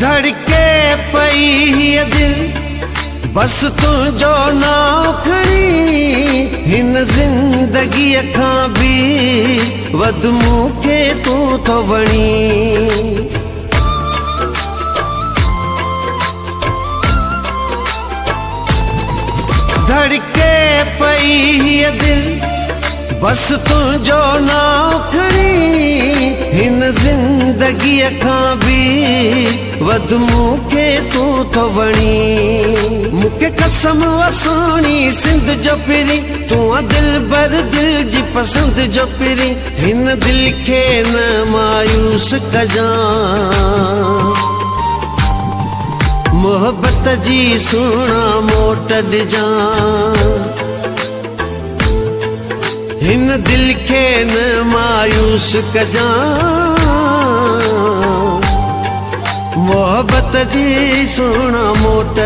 धड़के पई हीअ दिल बस तुंहिंजो नाम खणी हिन ज़िंदगीअ खां बि वधि मूंखे तूं थो वणी। धड़के पई हीअ दिल बस तुंहिंजो नाम खणी हिन ज़िंदगीअ खां बि वधि मूंखे तूं थो वणी। मूंखे कसम वसाणी सिंध जो पिरी तूं दिल भर दिल जी पसंद जो पिरी हिन दिल खे न मायूस कजां मोहब्बत जी सुहिणा मोट ॾिजां। हिन दिल खे न मायूस कजां मोहब्बत जी सुहिणा मोट